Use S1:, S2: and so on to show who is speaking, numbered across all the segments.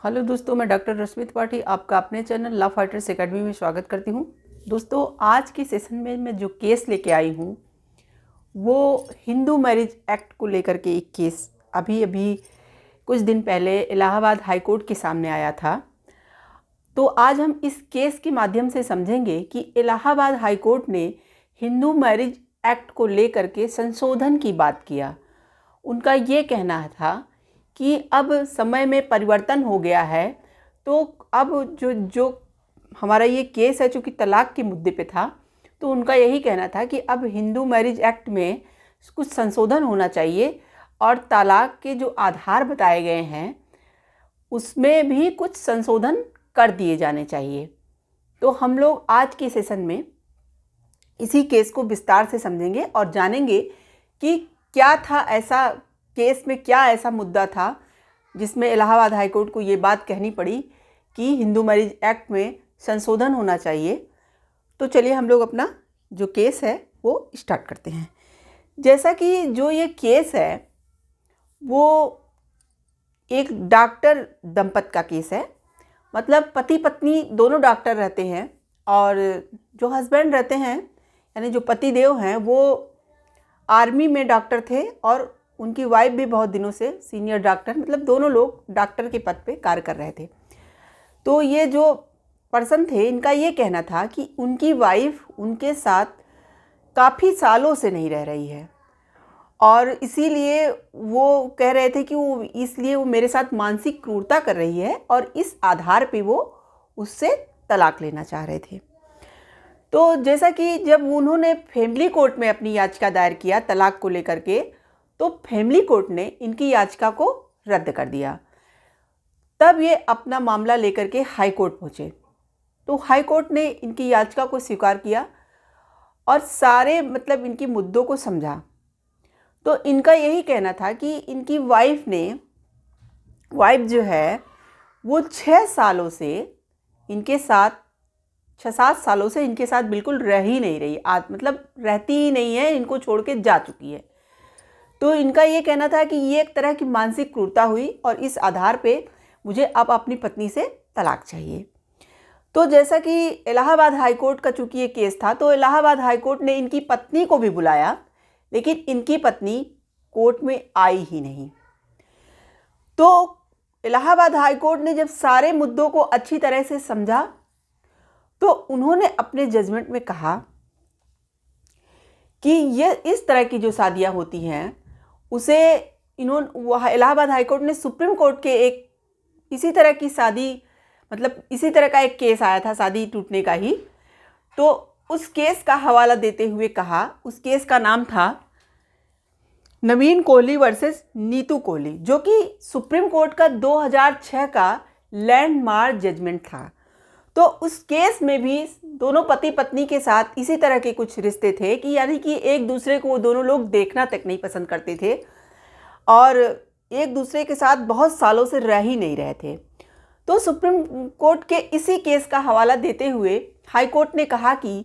S1: Hello दोस्तों, मैं doctor रश्मि त्रिपाठी आपका अपने चैनल लव फाइटर्स एकेडमी में स्वागत करती हूँ। दोस्तों, आज की सेशन में मैं जो केस लेके आई हूँ वो हिंदू मैरिज एक्ट को लेकर के एक केस अभी अभी कुछ दिन पहले इलाहाबाद हाई कोर्ट के सामने आया था। तो आज हम इस केस के माध्यम से समझेंगे कि इलाहाबाद हाई कोर्ट ने हिंदू मैरिज एक्ट को लेकर के संशोधन की बात किया। उनका ये कहना था कि अब समय में परिवर्तन हो गया है, तो अब जो हमारा ये केस है चूँकि तलाक के मुद्दे पे था, तो उनका यही कहना था कि अब हिंदू मैरिज एक्ट में कुछ संशोधन होना चाहिए और तलाक के जो आधार बताए गए हैं उसमें भी कुछ संशोधन कर दिए जाने चाहिए। तो हम लोग आज के सेशन में इसी केस को विस्तार से समझेंगे और जानेंगे कि क्या था ऐसा, केस में क्या ऐसा मुद्दा था जिसमें इलाहाबाद हाई कोर्ट को ये बात कहनी पड़ी कि हिंदू मैरिज एक्ट में संशोधन होना चाहिए। तो चलिए हम लोग अपना जो केस है वो स्टार्ट करते हैं। जैसा कि जो ये केस है वो एक डॉक्टर दंपत का केस है, मतलब पति पत्नी दोनों डॉक्टर रहते हैं और जो हस्बैंड रहते हैं यानी जो पति देव हैं वो आर्मी में डॉक्टर थे और उनकी वाइफ भी बहुत दिनों से सीनियर डॉक्टर, मतलब दोनों लोग डॉक्टर के पद पे कार्य कर रहे थे। तो ये जो पर्सन थे इनका ये कहना था कि उनकी वाइफ उनके साथ काफ़ी सालों से नहीं रह रही है और इसीलिए वो कह रहे थे कि वो मेरे साथ मानसिक क्रूरता कर रही है और इस आधार पे वो उससे तलाक लेना चाह रहे थे। तो जैसा कि जब उन्होंने फैमिली कोर्ट में अपनी याचिका दायर किया तलाक को लेकर के, तो फैमिली कोर्ट ने इनकी याचिका को रद्द कर दिया। तब ये अपना मामला लेकर के हाई कोर्ट पहुँचे। तो हाई कोर्ट ने इनकी याचिका को स्वीकार किया और सारे मतलब इनके मुद्दों को समझा। तो इनका यही कहना था कि इनकी वाइफ जो है वो 6 से इनके साथ 6-7 सालों से इनके साथ बिल्कुल रह ही नहीं रही, मतलब रहती ही नहीं है, इनको छोड़ के जा चुकी है। तो इनका ये कहना था कि ये एक तरह की मानसिक क्रूरता हुई और इस आधार पे मुझे अब अपनी पत्नी से तलाक चाहिए। तो जैसा कि इलाहाबाद हाई कोर्ट का चूँकि ये केस था, तो इलाहाबाद हाई कोर्ट ने इनकी पत्नी को भी बुलाया, लेकिन इनकी पत्नी कोर्ट में आई ही नहीं। तो इलाहाबाद हाई कोर्ट ने जब सारे मुद्दों को अच्छी तरह से समझा तो उन्होंने अपने जजमेंट में कहा कि ये इस तरह की जो शादियां होती हैं उसे इलाहाबाद हाई कोर्ट ने सुप्रीम कोर्ट के एक इसी तरह की शादी, मतलब इसी तरह का एक केस आया था शादी टूटने का ही, तो उस केस का हवाला देते हुए कहा, उस केस का नाम था नवीन कोहली वर्सेस नीतू कोहली, जो कि सुप्रीम कोर्ट का 2006 का लैंडमार्क जजमेंट था। तो उस केस में भी दोनों पति पत्नी के साथ इसी तरह के कुछ रिश्ते थे कि यानी कि एक दूसरे को दोनों लोग देखना तक नहीं पसंद करते थे और एक दूसरे के साथ बहुत सालों से रह ही नहीं रहे थे। तो सुप्रीम कोर्ट के इसी केस का हवाला देते हुए हाई कोर्ट ने कहा कि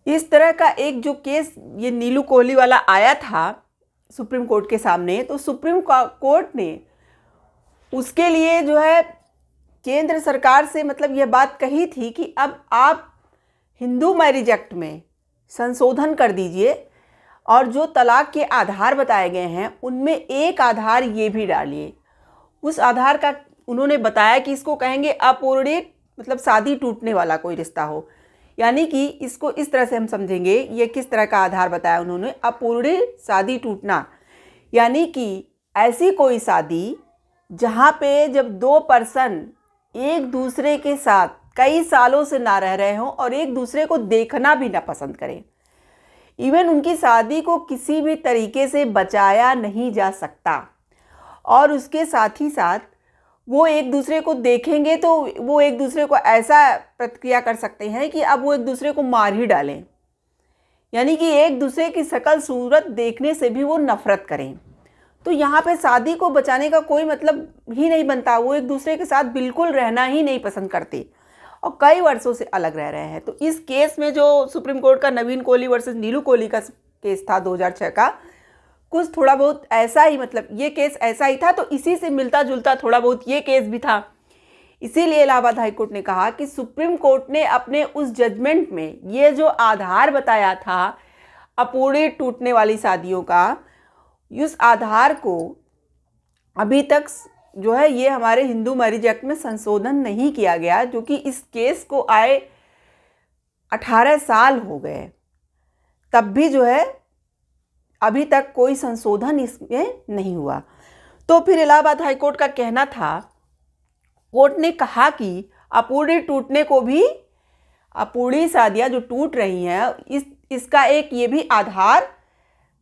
S1: इस तरह का एक जो केस ये नीलू कोहली वाला आया था सुप्रीम कोर्ट के सामने, तो सुप्रीम कोर्ट ने उसके लिए जो है केंद्र सरकार से मतलब यह बात कही थी कि अब आप हिंदू मैरिज एक्ट में संशोधन कर दीजिए और जो तलाक के आधार बताए गए हैं उनमें एक आधार ये भी डालिए। उस आधार का उन्होंने बताया कि इसको कहेंगे अपूर्णित, मतलब शादी टूटने वाला कोई रिश्ता हो, यानी कि इसको इस तरह से हम समझेंगे, ये किस तरह का आधार बताया उन्होंने, अपूर्णित शादी टूटना, यानी कि ऐसी कोई शादी जहाँ पे जब दो पर्सन एक दूसरे के साथ कई सालों से ना रह रहे हों और एक दूसरे को देखना भी ना पसंद करें, इवन उनकी शादी को किसी भी तरीके से बचाया नहीं जा सकता और उसके साथ ही साथ वो एक दूसरे को देखेंगे तो वो एक दूसरे को ऐसा प्रतिक्रिया कर सकते हैं कि अब वो एक दूसरे को मार ही डालें, यानी कि एक दूसरे की शक्ल सूरत देखने से भी वो नफरत करें। तो यहाँ पे शादी को बचाने का कोई मतलब ही नहीं बनता, वो एक दूसरे के साथ बिल्कुल रहना ही नहीं पसंद करते और कई वर्षों से अलग रह रहे हैं। तो इस केस में जो सुप्रीम कोर्ट का नवीन कोहली वर्सेस नीलू कोहली का केस था 2006 का, कुछ थोड़ा बहुत ऐसा ही, मतलब ये केस ऐसा ही था, तो इसी से मिलता जुलता थोड़ा बहुत ये केस भी था। इसीलिए इलाहाबाद हाईकोर्ट ने कहा कि सुप्रीम कोर्ट ने अपने उस जजमेंट में ये जो आधार बताया था अपूर्ण टूटने वाली शादियों का, उस आधार को अभी तक जो है ये हमारे हिंदू मैरिज एक्ट में संशोधन नहीं किया गया, जो कि इस केस को आए 18 साल हो गए, तब भी जो है अभी तक कोई संशोधन इसमें नहीं हुआ। तो फिर इलाहाबाद हाईकोर्ट का कहना था, कोर्ट ने कहा कि अपूर्ण टूटने को भी, अपूर्ण शादियाँ जो टूट रही हैं, इसका एक ये भी आधार,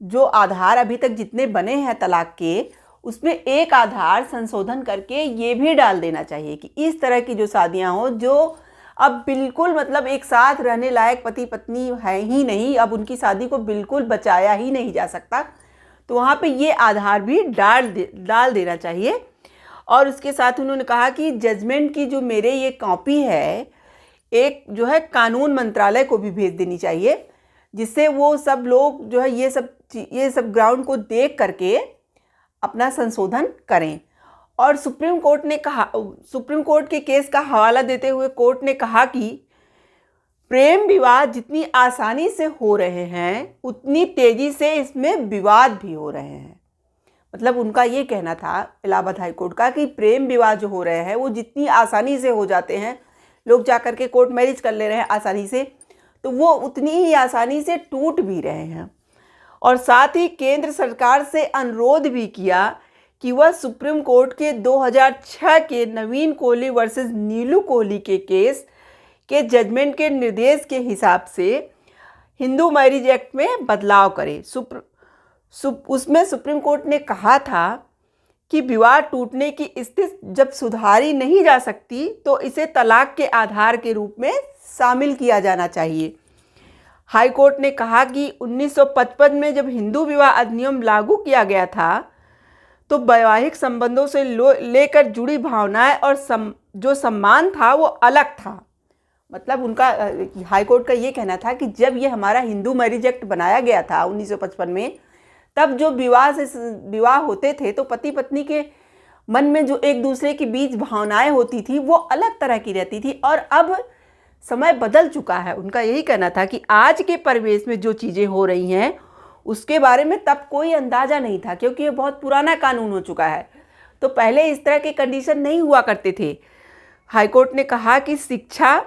S1: जो आधार अभी तक जितने बने हैं तलाक के, उसमें एक आधार संशोधन करके ये भी डाल देना चाहिए कि इस तरह की जो शादियां हो जो अब बिल्कुल मतलब एक साथ रहने लायक पति पत्नी है ही नहीं, अब उनकी शादी को बिल्कुल बचाया ही नहीं जा सकता, तो वहाँ पे ये आधार भी डाल देना चाहिए। और उसके साथ उन्होंने कहा कि जजमेंट की जो मेरे ये कॉपी है, एक जो है कानून मंत्रालय को भी भेज देनी चाहिए, जिससे वो सब लोग जो है ये सब ग्राउंड को देख करके अपना संशोधन करें। और सुप्रीम कोर्ट के केस का हवाला देते हुए कोर्ट ने कहा कि प्रेम विवाह जितनी आसानी से हो रहे हैं, उतनी तेजी से इसमें विवाद भी हो रहे हैं। मतलब उनका ये कहना था इलाहाबाद हाईकोर्ट का कि प्रेम विवाह जो हो रहे हैं वो जितनी आसानी से हो जाते हैं, लोग जा कर के कोर्ट मैरिज कर ले रहे हैं आसानी से, तो वो उतनी ही आसानी से टूट भी रहे हैं। और साथ ही केंद्र सरकार से अनुरोध भी किया कि वह सुप्रीम कोर्ट के 2006 के नवीन कोहली वर्सेस नीलू कोहली के केस के जजमेंट के निर्देश के हिसाब से हिंदू मैरिज एक्ट में बदलाव करे। उसमें सुप्रीम कोर्ट ने कहा था कि विवाह टूटने की स्थिति जब सुधारी नहीं जा सकती तो इसे तलाक के आधार के रूप में शामिल किया जाना चाहिए। हाई कोर्ट ने कहा कि 1955 में जब हिंदू विवाह अधिनियम लागू किया गया था तो वैवाहिक संबंधों से लेकर जुड़ी भावनाएं और जो सम्मान था वो अलग था। मतलब उनका हाई कोर्ट का ये कहना था कि जब ये हमारा हिंदू मैरिज एक्ट बनाया गया था 1955 में, तब जो विवाह होते थे तो पति पत्नी के मन में जो एक दूसरे के बीच भावनाएं होती थी वो अलग तरह की रहती थी। और अब समय बदल चुका है। उनका यही कहना था कि आज के परिवेश में जो चीज़ें हो रही हैं उसके बारे में तब कोई अंदाज़ा नहीं था, क्योंकि ये बहुत पुराना कानून हो चुका है। तो पहले इस तरह के कंडीशन नहीं हुआ करते थे। हाईकोर्ट ने कहा कि शिक्षा,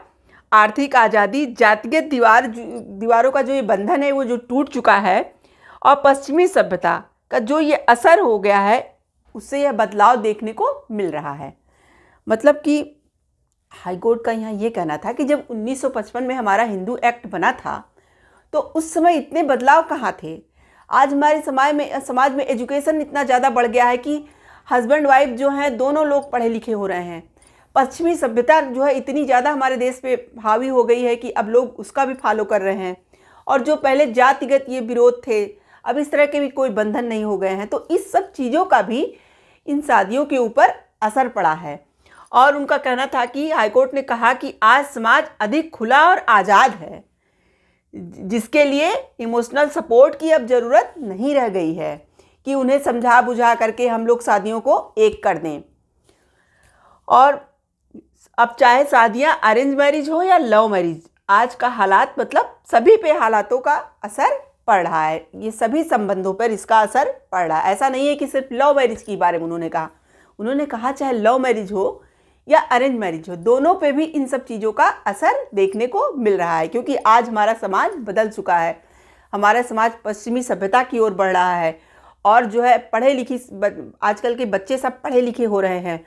S1: आर्थिक आज़ादी, जातिगत दीवारों का जो ये बंधन है वो जो टूट चुका है और पश्चिमी सभ्यता का जो ये असर हो गया है उससे यह बदलाव देखने को मिल रहा है। मतलब कि हाईकोर्ट का यहाँ ये कहना था कि जब 1955 में हमारा हिंदू एक्ट बना था तो उस समय इतने बदलाव कहाँ थे। आज हमारे समाज में एजुकेशन इतना ज़्यादा बढ़ गया है कि हस्बैंड वाइफ जो हैं दोनों लोग पढ़े लिखे हो रहे हैं। पश्चिमी सभ्यता जो है इतनी ज़्यादा हमारे देश पे हावी हो गई है कि अब लोग उसका भी फॉलो कर रहे हैं। और जो पहले जातिगत ये विरोध थे, अब इस तरह के भी कोई बंधन नहीं हो गए हैं। तो इस सब चीज़ों का भी इन शादियों के ऊपर असर पड़ा है। और उनका कहना था कि हाईकोर्ट ने कहा कि आज समाज अधिक खुला और आज़ाद है, जिसके लिए इमोशनल सपोर्ट की अब ज़रूरत नहीं रह गई है कि उन्हें समझा बुझा करके हम लोग शादियों को एक कर दें। और अब चाहे शादियां अरेंज मैरिज हो या लव मैरिज, आज का हालात मतलब सभी पे हालातों का असर पड़ रहा है। ये सभी संबंधों पर इसका असर पड़ रहा है। ऐसा नहीं है कि सिर्फ लव मैरिज के बारे में उन्होंने कहा चाहे लव मैरिज हो या अरेंज मैरिज हो, दोनों पे भी इन सब चीज़ों का असर देखने को मिल रहा है। क्योंकि आज हमारा समाज बदल चुका है। हमारा समाज पश्चिमी सभ्यता की ओर बढ़ रहा है और जो है आजकल के बच्चे सब पढ़े लिखे हो रहे हैं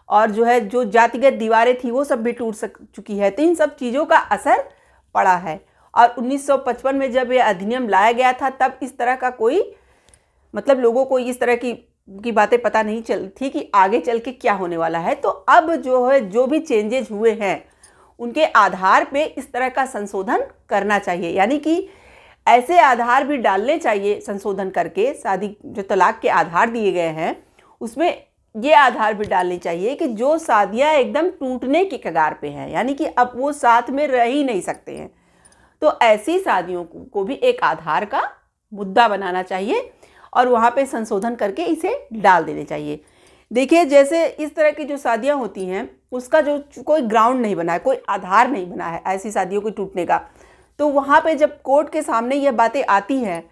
S1: और जो है जो जातिगत दीवारें थी वो सब भी टूट चुकी है। तो इन सब चीज़ों का असर पड़ा है। और 1955 में जब ये अधिनियम लाया गया था तब इस तरह का कोई मतलब लोगों को इस तरह की बातें पता नहीं चल थी कि आगे चल के क्या होने वाला है। तो अब जो है जो भी चेंजेज हुए हैं उनके आधार पे इस तरह का संशोधन करना चाहिए। यानी कि ऐसे आधार भी डालने चाहिए संशोधन करके। शादी जो तलाक के आधार दिए गए हैं उसमें ये आधार भी डालने चाहिए कि जो शादियां एकदम टूटने के कगार पे हैं, यानी कि अब वो साथ में रह ही नहीं सकते हैं, तो ऐसी शादियों को भी एक आधार का मुद्दा बनाना चाहिए। और वहाँ पे संशोधन करके इसे डाल देने चाहिए। देखिए, जैसे इस तरह की जो शादियाँ होती हैं उसका जो कोई ग्राउंड नहीं बना है, कोई आधार नहीं बना है ऐसी शादियों के टूटने का, तो वहाँ पे जब कोर्ट के सामने यह बातें आती हैं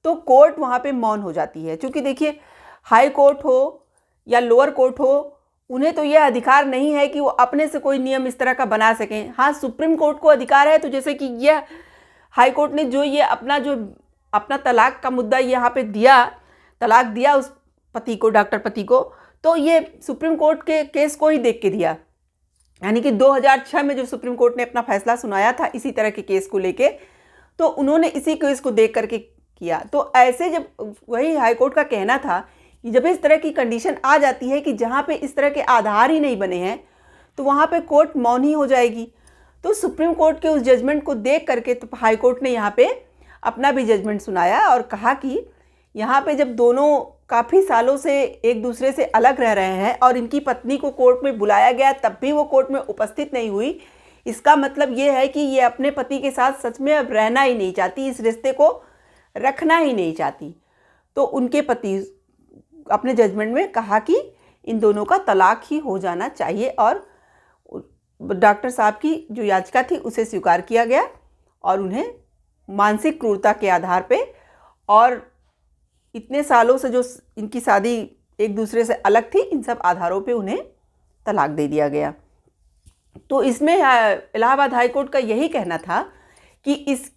S1: तो कोर्ट वहाँ पे मौन हो जाती है। क्योंकि देखिए, हाई कोर्ट हो या लोअर कोर्ट हो, उन्हें तो यह अधिकार नहीं है कि वो अपने से कोई नियम इस तरह का बना सकें। हाँ, सुप्रीम कोर्ट को अधिकार है। तो जैसे कि यह हाई कोर्ट ने जो अपना तलाक का मुद्दा यहाँ पे दिया, तलाक दिया उस पति को, डॉक्टर पति को, तो ये सुप्रीम कोर्ट के केस को ही देख के दिया। यानी कि 2006 में जो सुप्रीम कोर्ट ने अपना फैसला सुनाया था इसी तरह के केस को लेके, तो उन्होंने इसी केस को देख करके किया। तो ऐसे जब वही हाई कोर्ट का कहना था कि जब इस तरह की कंडीशन आ जाती है कि जहाँ पे इस तरह के आधार ही नहीं बने हैं, तो वहाँ पे कोर्ट मौन ही हो जाएगी। तो सुप्रीम कोर्ट के उस जजमेंट को देख करके तो हाई कोर्ट ने यहाँ पे अपना भी जजमेंट सुनाया और कहा कि यहाँ पे जब दोनों काफ़ी सालों से एक दूसरे से अलग रह रहे हैं और इनकी पत्नी को कोर्ट में बुलाया गया तब भी वो कोर्ट में उपस्थित नहीं हुई, इसका मतलब ये है कि ये अपने पति के साथ सच में अब रहना ही नहीं चाहती, इस रिश्ते को रखना ही नहीं चाहती। तो उनके पति अपने जजमेंट में कहा कि इन दोनों का तलाक ही हो जाना चाहिए और डॉक्टर साहब की जो याचिका थी उसे स्वीकार किया गया और उन्हें मानसिक क्रूरता के आधार पे और इतने सालों से जो इनकी शादी एक दूसरे से अलग थी, इन सब आधारों पे उन्हें तलाक दे दिया गया। तो इसमें इलाहाबाद हाई कोर्ट का यही कहना था कि इस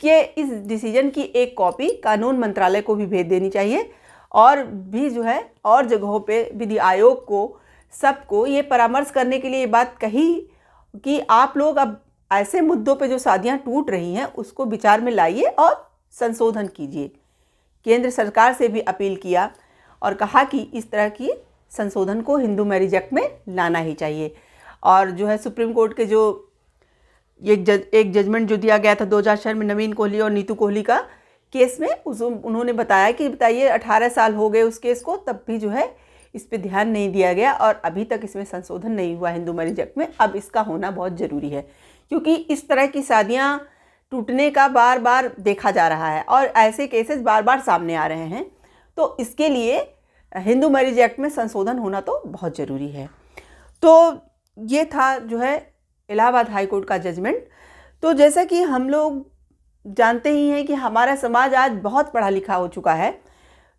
S1: डिसीजन की एक कॉपी कानून मंत्रालय को भी भेज देनी चाहिए और भी जो है और जगहों पे विधि आयोग को, सबको ये परामर्श करने के लिए ये बात कही कि आप लोग अब ऐसे मुद्दों पे जो शादियां टूट रही हैं उसको विचार में लाइए और संशोधन कीजिए। केंद्र सरकार से भी अपील किया और कहा कि इस तरह की संशोधन को हिंदू मैरिज एक्ट में लाना ही चाहिए। और जो है सुप्रीम कोर्ट के जो एक जजमेंट जो दिया गया था 2006 में नवीन कोहली और नीतू कोहली का केस में, उन्होंने बताया कि बताइए 18 साल हो गए उस केस को, तब भी जो है इस पे ध्यान नहीं दिया गया और अभी तक इसमें संशोधन नहीं हुआ हिंदू मैरिज एक्ट में। अब इसका होना बहुत ज़रूरी है क्योंकि इस तरह की शादियाँ टूटने का बार बार देखा जा रहा है और ऐसे केसेस बार बार सामने आ रहे हैं। तो इसके लिए हिंदू मैरिज एक्ट में संशोधन होना तो बहुत ज़रूरी है। तो ये था जो है इलाहाबाद हाई कोर्ट का जजमेंट। तो जैसा कि हम लोग जानते ही हैं कि हमारा समाज आज बहुत पढ़ा लिखा हो चुका है,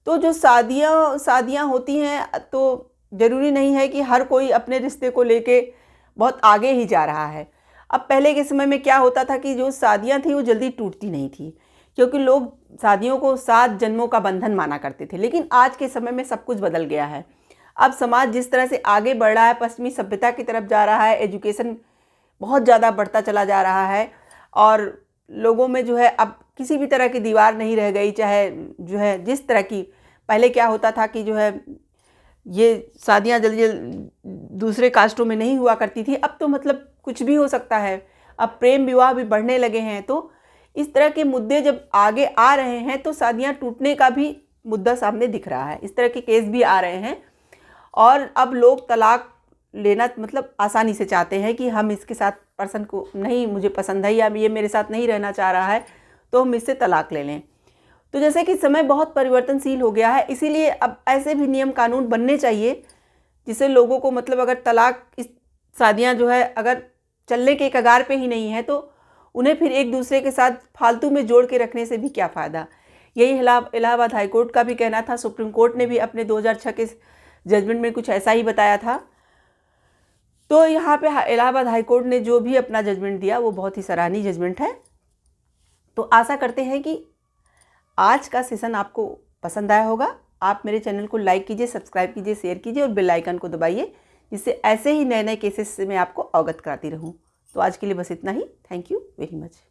S1: तो जो शादियाँ होती हैं तो ज़रूरी नहीं है कि हर कोई अपने रिश्ते को लेके बहुत आगे ही जा रहा है। अब पहले के समय में क्या होता था कि जो शादियाँ थी वो जल्दी टूटती नहीं थी क्योंकि लोग शादियों को 7 जन्मों का बंधन माना करते थे। लेकिन आज के समय में सब कुछ बदल गया है। अब समाज जिस तरह से आगे बढ़ रहा है, पश्चिमी सभ्यता की तरफ जा रहा है, एजुकेशन बहुत ज़्यादा बढ़ता चला जा रहा है और लोगों में जो है अब किसी भी तरह की दीवार नहीं रह गई। चाहे जो है जिस तरह की पहले क्या होता था कि जो है ये शादियाँ जल्दी दूसरे कास्टों में नहीं हुआ करती थी, अब तो मतलब कुछ भी हो सकता है। अब प्रेम विवाह भी बढ़ने लगे हैं। तो इस तरह के मुद्दे जब आगे आ रहे हैं तो शादियाँ टूटने का भी मुद्दा सामने दिख रहा है। इस तरह के केस भी आ रहे हैं और अब लोग तलाक लेना मतलब आसानी से चाहते हैं कि हम इसके साथ पर्सन को नहीं मुझे पसंद है या ये मेरे साथ नहीं रहना चाह रहा है तो हम इससे तलाक ले लें। तो जैसे कि समय बहुत परिवर्तनशील हो गया है, इसीलिए अब ऐसे भी नियम कानून बनने चाहिए जिससे लोगों को मतलब अगर तलाक इस शादियाँ जो है अगर चलने के कगार पे ही नहीं है तो उन्हें फिर एक दूसरे के साथ फालतू में जोड़ के रखने से भी क्या फ़ायदा। यही इलाहाबाद हाई कोर्ट का भी कहना था। सुप्रीम कोर्ट ने भी अपने 2006 के जजमेंट में कुछ ऐसा ही बताया था। तो यहाँ पे इलाहाबाद हाई कोर्ट ने जो भी अपना जजमेंट दिया वो बहुत ही सराहनीय जजमेंट है। तो आशा करते हैं कि आज का सेशन आपको पसंद आया होगा। आप मेरे चैनल को लाइक कीजिए, सब्सक्राइब कीजिए, शेयर कीजिए और बेल आइकन को दबाइए जिससे ऐसे ही नए नए केसेस से मैं आपको अवगत कराती रहूं। तो आज के लिए बस इतना ही। Thank you very much.